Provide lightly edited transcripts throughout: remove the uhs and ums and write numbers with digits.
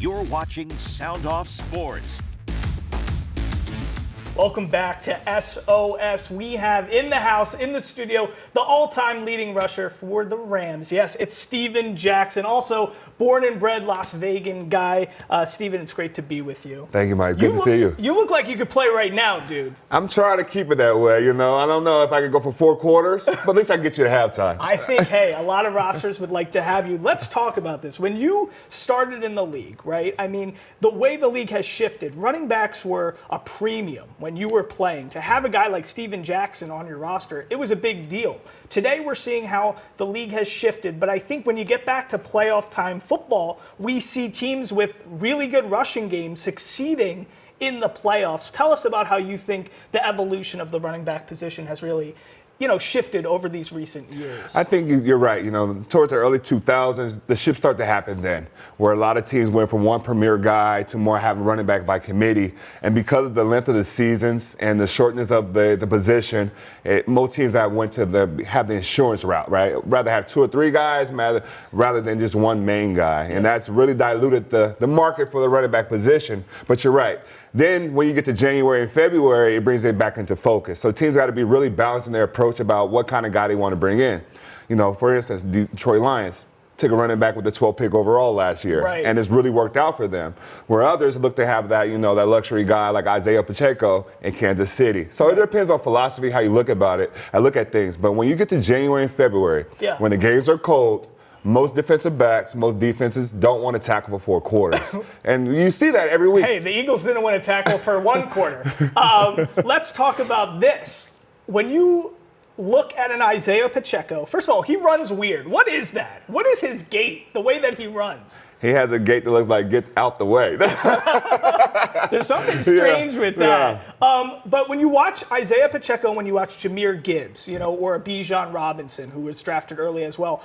You're watching Sound Off Sports. Welcome back to SOS. We have in the house, in the studio, the all-time leading rusher for the Rams. Yes, it's Steven Jackson, also born and bred Las Vegas guy. Steven, it's great to be with you. Thank you, Mike. Good to see you. You look like you could play right now, dude. I'm trying to keep it that way, you know. I don't know if I could go for 4 quarters, but at least I can get you to halftime. I think, hey, a lot of rosters would like to have you. Let's talk about this. When you started in the league, right, I mean, the way the league has shifted, running backs were a premium when you were playing. To have a guy like Steven Jackson on your roster, it was a big deal. Today we're seeing how the league has shifted, but I think when you get back to playoff time football, we see teams with really good rushing games succeeding in the playoffs. Tell us about how you think the evolution of the running back position has really shifted over these recent years. I think you're right. You know, towards the early 2000s, the shift started to happen then, where a lot of teams went from one premier guy to more having running back by committee. And because of the length of the seasons and the shortness of the position, most teams that went to have the insurance route, right? Rather have 2 or 3 guys rather than just one main guy. And that's really diluted the market for the running back position. But you're right. Then when you get to January and February, it brings it back into focus. So teams got to be really balanced in their approach about what kind of guy they want to bring in. You know, for instance, Detroit Lions took a running back with the 12th pick overall last year, right, and it's really worked out for them. Where others look to have that, that luxury guy like Isaiah Pacheco in Kansas City. So it depends on philosophy, how you look about it. I look at things. But when you get to January and February, when the games are cold, most defensive backs, most defenses don't want to tackle for 4 quarters. And you see that every week. Hey, the Eagles didn't want to tackle for 1 quarter. Let's talk about this. When you look at an Isaiah Pacheco, first of all, he runs weird. What is that? What is his gait, the way that he runs? He has a gait that looks like get out the way. There's something strange with that. Yeah. But when you watch Isaiah Pacheco, when you watch Jahmyr Gibbs, or Bijan Robinson, who was drafted early as well,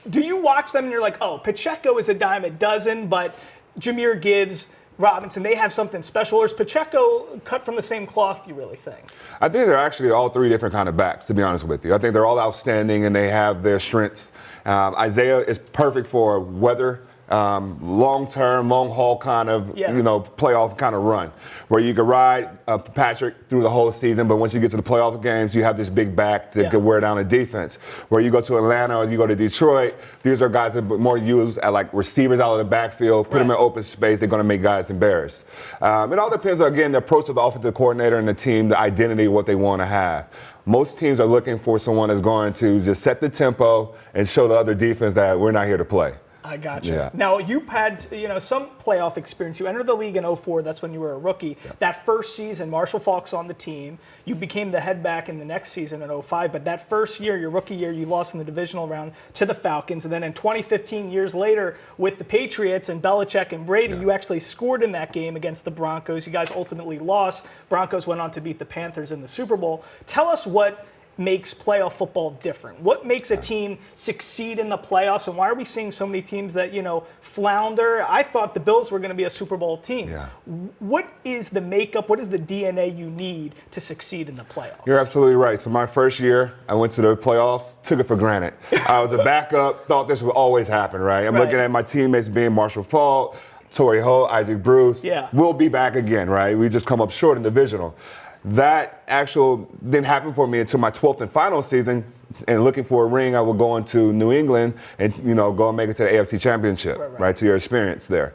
do you watch them and you're like, oh, Pacheco is a dime a dozen, but Jahmyr Gibbs, Robinson, they have something special? Or is Pacheco cut from the same cloth, you really think? I think they're actually all 3 different kind of backs, to be honest with you. I think they're all outstanding and they have their strengths. Isaiah is perfect for weather. Long-term, long-haul kind of, playoff kind of run where you can ride Patrick through the whole season, but once you get to the playoff games, you have this big back to wear down a defense. Where you go to Atlanta or you go to Detroit, these are guys that are more used at like receivers out of the backfield, put them in open space, they're going to make guys embarrassed. It all depends, again, the approach of the offensive coordinator and the team, the identity of what they want to have. Most teams are looking for someone that's going to just set the tempo and show the other defense that we're not here to play. I got you. Yeah. Now, you've had, some playoff experience. You entered the league in 2004. That's when you were a rookie. Yeah. That first season, Marshall Faulk's on the team. You became the head back in the next season in 2005. But that first year, your rookie year, you lost in the divisional round to the Falcons. And then in 2015, years later, with the Patriots and Belichick and Brady, you actually scored in that game against the Broncos. You guys ultimately lost. Broncos went on to beat the Panthers in the Super Bowl. Tell us what makes playoff football different? What makes a team succeed in the playoffs, and why are we seeing so many teams that, flounder? I thought the Bills were going to be a Super Bowl team. Yeah. What is the makeup, what is the DNA you need to succeed in the playoffs? You're absolutely right. So my first year, I went to the playoffs, took it for granted. I was a backup, thought this would always happen, right? I'm looking at my teammates being Marshall Faulk, Torrey Holt, Isaac Bruce. Yeah. We'll be back again, right? We just come up short in divisional. That didn't happen for me until my 12th and final season. And looking for a ring, I would go into New England and, go and make it to the AFC Championship, right, to your experience there.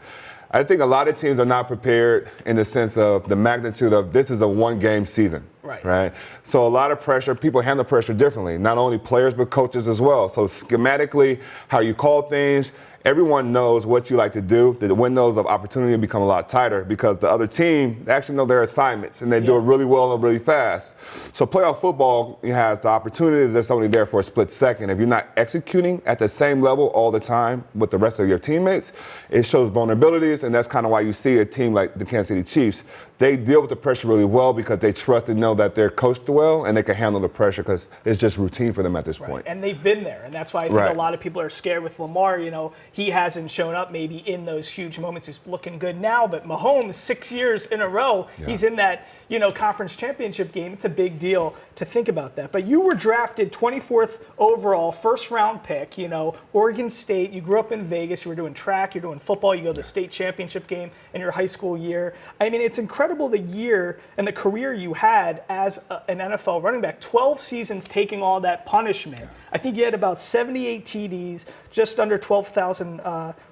I think a lot of teams are not prepared in the sense of the magnitude of this is a 1-game season, right? So a lot of pressure, people handle pressure differently, not only players but coaches as well. So schematically, how you call things, everyone knows what you like to do. The windows of opportunity become a lot tighter because the other team actually know their assignments and they do it really well and really fast. So playoff football has the opportunity that's only there for a split second. If you're not executing at the same level all the time with the rest of your teammates, it shows vulnerabilities, and that's kind of why you see a team like the Kansas City Chiefs. They deal with the pressure really well because they trust and know that they're coached well and they can handle the pressure because it's just routine for them at this point. And they've been there, and that's why I think a lot of people are scared with Lamar. he hasn't shown up maybe in those huge moments. He's looking good now, but Mahomes, 6 years in a row, he's in that, conference championship game. It's a big deal to think about that. But you were drafted 24th overall, first round pick, Oregon State. You grew up in Vegas. You were doing track, you're doing football. You go to the state championship game in your high school year. I mean, it's incredible the year and the career you had as an NFL running back. 12 seasons taking all that punishment. I think you had about 78 TDs, just under 12,000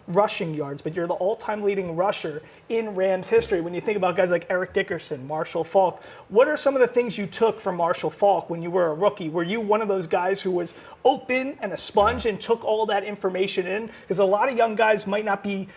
rushing yards, but you're the all-time leading rusher in Rams history. When you think about guys like Eric Dickerson, Marshall Faulk, what are some of the things you took from Marshall Faulk when you were a rookie? Were you one of those guys who was open and a sponge and took all that information in? Because a lot of young guys might not be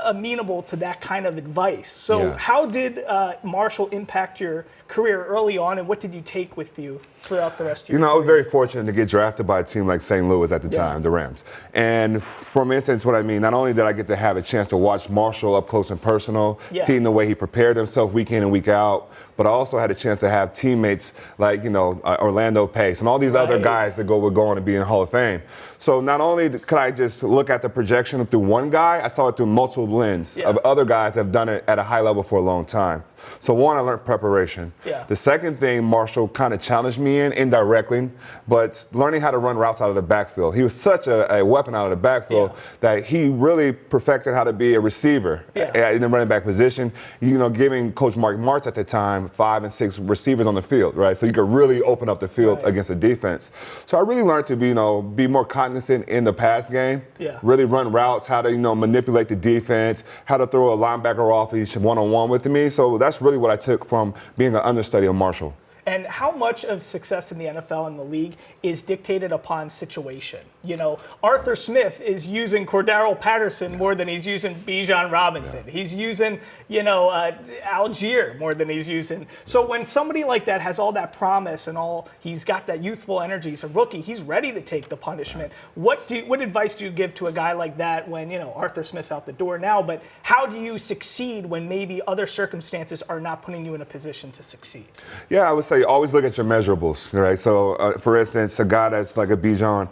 amenable to that kind of advice. So how did Marshall impact your career early on, and what did you take with you throughout the rest of your career? I was very fortunate to get drafted by a team like St. Louis at the time, the Rams. And from instance, what I mean, not only did I get to have a chance to watch Marshall up close and personal, seeing the way he prepared himself week in and week out, but I also had a chance to have teammates like, Orlando Pace and all these other guys that would go on to be in the Hall of Fame. So not only could I just look at the projection through one guy, I saw it through multiple lenses of other guys that have done it at a high level for a long time. So one, I learned preparation. The second thing Marshall kind of challenged me in indirectly, but learning how to run routes out of the backfield. He was such a weapon out of the backfield that he really perfected how to be a receiver in the running back position. Giving Coach Mark Martz at the time 5 and 6 receivers on the field, right? So you could really open up the field against the defense. So I really learned to be more cognizant in the pass game. Really run routes, how to manipulate the defense, how to throw a linebacker off each one-on-one with me. So that's really what I took from being an understudy of Marshall. And how much of success in the NFL and the league is dictated upon situation? Arthur Smith is using Cordero Patterson more than he's using Bijan Robinson. He's using, Algier more than he's using. So when somebody like that has all that promise and he's got that youthful energy, he's a rookie, he's ready to take the punishment. What advice do you give to a guy like that when, Arthur Smith's out the door now, but how do you succeed when maybe other circumstances are not putting you in a position to succeed? Yeah, I would say always look at your measurables, right? So, for instance, a guy that's like a Bijan,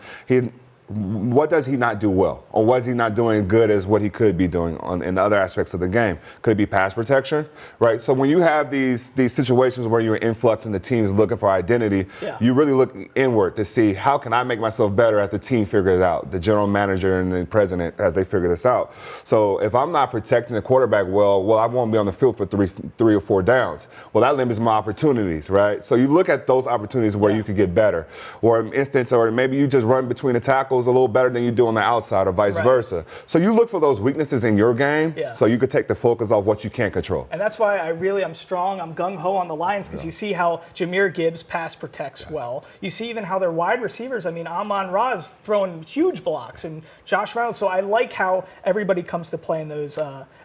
what does he not do well? Or what is he not doing good as what he could be doing in other aspects of the game? Could it be pass protection, right? So when you have these situations where you're in flux and the team's looking for identity, you really look inward to see how can I make myself better as the team figures it out, the general manager and the president as they figure this out. So if I'm not protecting the quarterback well, I won't be on the field for three or four downs. Well, that limits my opportunities, right? So you look at those opportunities where you could get better. Or in instance, or maybe you just run between the tackles a little better than you do on the outside or vice versa. So you look for those weaknesses in your game so you could take the focus off what you can't control. And that's why I'm strong, I'm gung-ho on the Lions, because you see how Jahmyr Gibbs pass protects well. You see even how their wide receivers, Amon-Ra is throwing huge blocks and Josh Reynolds. So I like how everybody comes to play in those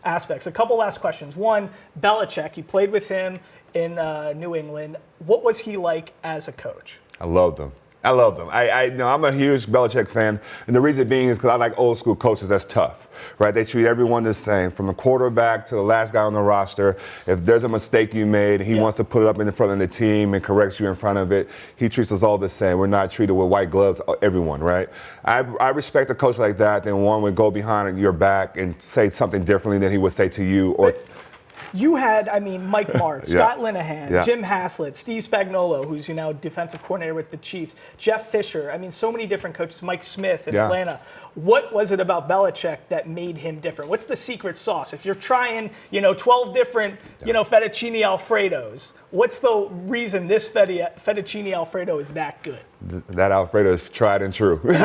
aspects. A couple last questions. One, Belichick, you played with him in New England. What was he like as a coach? I loved him. I'm a huge Belichick fan, and the reason being is because I like old school coaches that's tough, right? They treat everyone the same, from the quarterback to the last guy on the roster. If there's a mistake you made, he wants to put it up in front of the team and corrects you in front of it. He treats us all the same. We're not treated with white gloves, everyone, right? I respect a coach like that, then one would go behind your back and say something differently than he would say to you. Or you had, Mike Martz, Scott Linehan, Jim Haslett, Steve Spagnuolo, who's defensive coordinator with the Chiefs, Jeff Fisher. So many different coaches, Mike Smith in Atlanta. What was it about Belichick that made him different? What's the secret sauce? If you're trying, 12 different, fettuccine Alfredos, what's the reason this fettuccine Alfredo is that good? That Alfredo is tried and true. But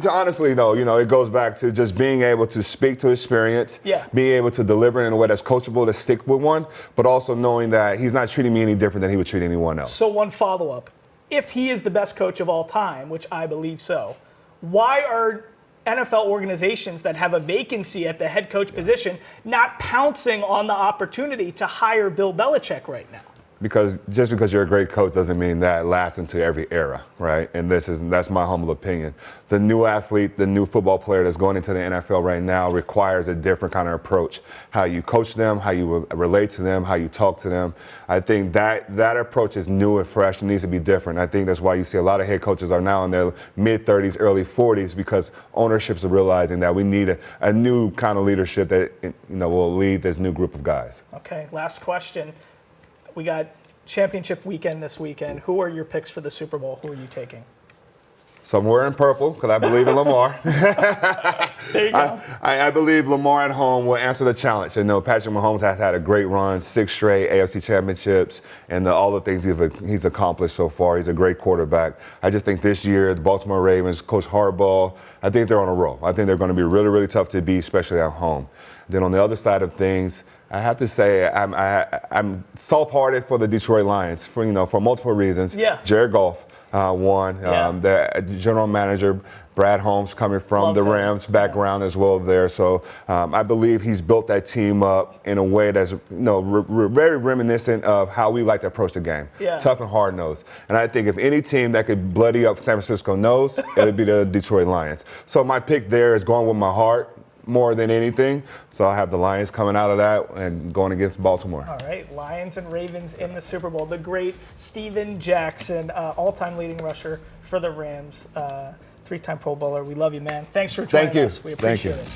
honestly, though, it goes back to just being able to speak to experience, being able to deliver in a way that's coachable, to stick with one, but also knowing that he's not treating me any different than he would treat anyone else. So one follow-up. If he is the best coach of all time, which I believe so, why are NFL organizations that have a vacancy at the head coach position not pouncing on the opportunity to hire Bill Belichick right now? because just because you're a great coach doesn't mean that lasts into every era, right? And that's my humble opinion. The new athlete, the new football player that's going into the NFL right now requires a different kind of approach. How you coach them, how you relate to them, how you talk to them. I think that approach is new and fresh and needs to be different. I think that's why you see a lot of head coaches are now in their mid-30s, early 40s, because ownerships are realizing that we need a new kind of leadership that will lead this new group of guys. Okay, last question. We got championship weekend this weekend. Who are your picks for the Super Bowl? Who are you taking? So I'm wearing purple because I believe in Lamar. There you go. I believe Lamar at home will answer the challenge. Patrick Mahomes has had a great run, 6 straight AFC championships, and all the things he's accomplished so far. He's a great quarterback. I just think this year, the Baltimore Ravens, Coach Harbaugh, I think they're on a roll. I think they're going to be really, really tough to beat, especially at home. Then on the other side of things, I have to say I'm soft-hearted for the Detroit Lions for multiple reasons. Yeah. Jared Goff won. Yeah. The general manager Brad Holmes coming from Love the that. Rams background as well there. So I believe he's built that team up in a way that's very reminiscent of how we like to approach the game. Yeah. Tough and hard-nosed. And I think if any team that could bloody up San Francisco nose, it would be the Detroit Lions. So my pick there is going with my heart more than anything. So I have the Lions coming out of that and going against Baltimore. All right, Lions and Ravens in the Super Bowl. The great Steven Jackson, all-time leading rusher for the Rams, 3-time Pro Bowler. We love you, man. Thanks for joining us. We appreciate it.